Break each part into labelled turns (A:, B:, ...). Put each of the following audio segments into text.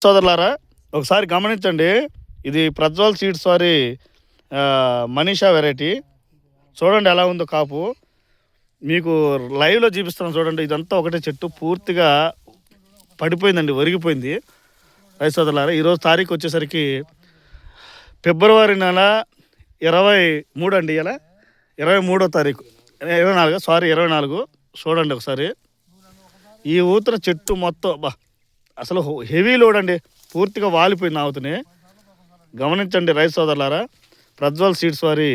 A: సోదరులారా ఒకసారి గమనించండి. ఇది ప్రజ్వల్ సీడ్స్ వారి మనీషా వెరైటీ. చూడండి ఎలా ఉందో కాపు. మీకు లైవ్లో చూపిస్తాను చూడండి. ఇదంతా ఒకటే చెట్టు పూర్తిగా పడిపోయిందండి, ఒరిగిపోయింది. రైతు సోదరులారా ఈరోజు తారీఖు వచ్చేసరికి ఫిబ్రవరి నెల 23 అండి. ఇలా 23వ తారీఖు 24 చూడండి ఒకసారి. ఈ ఊతర చెట్టు మొత్తం అసలు హెవీ లోడ్ అండి, పూర్తిగా వాలిపోయింది ఆవుతని. గమనించండి రైతు సోదరులారా, ప్రజ్వల్ సీడ్స్ వారి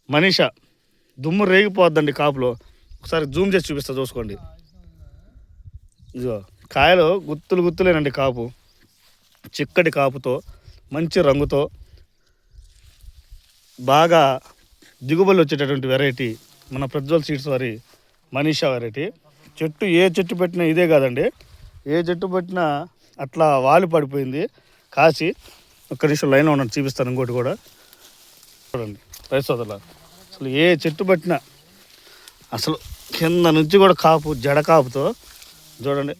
A: మనీషా దుమ్ము రేగిపోద్దండి కాపులో. ఒకసారి జూమ్ చేసి చూపిస్తా, చూసుకోండి. ఇదిగో కాయలు గుత్తులేనండి, కాపు చిక్కటి కాపుతో మంచి రంగుతో బాగా దిగుబడులు వచ్చేటటువంటి వెరైటీ మన ప్రజ్వల్ సీడ్స్ వారి మనీషా వెరైటీ. చెట్టు ఏ చెట్టు పెట్టినా ఇదే కాదండి, ఏ చెట్టు పెట్టినా అట్లా వాలి పడిపోయింది కాసి. ఒక్క నిమిషం లైన్లో ఉన్నాను, చూపిస్తాను ఇంకోటి కూడా. చూడండి రైతు సోదరుల, అసలు ఏ చెట్టు పెట్టినా అసలు కింద నుంచి కూడా కాపు, జడ కాపుతో చూడండి.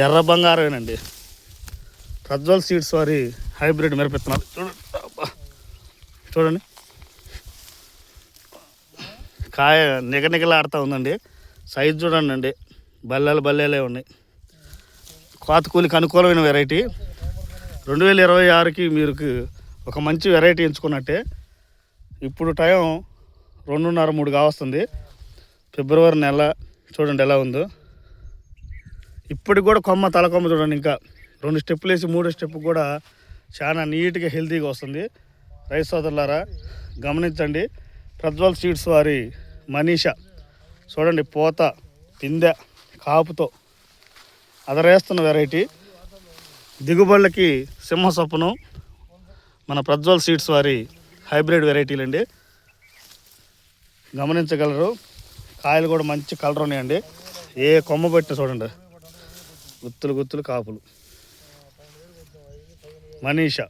A: ఎర్ర బంగారమేనండి, ప్రజ్వల్ సీడ్స్ వారి హైబ్రిడ్ మిరపెత్తనాలు. చూడండి కాయ నిగనిగలాడుతూ ఉందండి. సైజు చూడండి అండి, బల్లెలే ఉన్నాయి. కోత కూలికి అనుకూలమైన వెరైటీ. 2026కి మీరు ఒక మంచి వెరైటీ ఎంచుకున్నట్టే. ఇప్పుడు టైం 2:30-3 కావస్తుంది, ఫిబ్రవరి నెల. చూడండి ఎలా ఉందో. ఇప్పటికి కూడా తలకొమ్మ చూడండి, ఇంకా 2 స్టెప్పులు వేసి 3వ స్టెప్ కూడా చాలా నీట్గా హెల్తీగా వస్తుంది. రైతు సోదరులారా గమనించండి, ప్రజ్వల్ సీడ్స్ వారి మనీషా చూడండి, పూత పిందె కాపుతో అదరేస్తున్న వెరైటీ. దిగుబడులకి సింహస్వప్నం మన ప్రజ్వల్ సీడ్స్ వారి హైబ్రిడ్ వెరైటీలండి. గమనించగలరు, కాయలు కూడా మంచి కలర్ ఉన్నాయండి. ఏ కొమ్మ పెట్టిన చూడండి, గుత్తులు కాపులు. మనీషా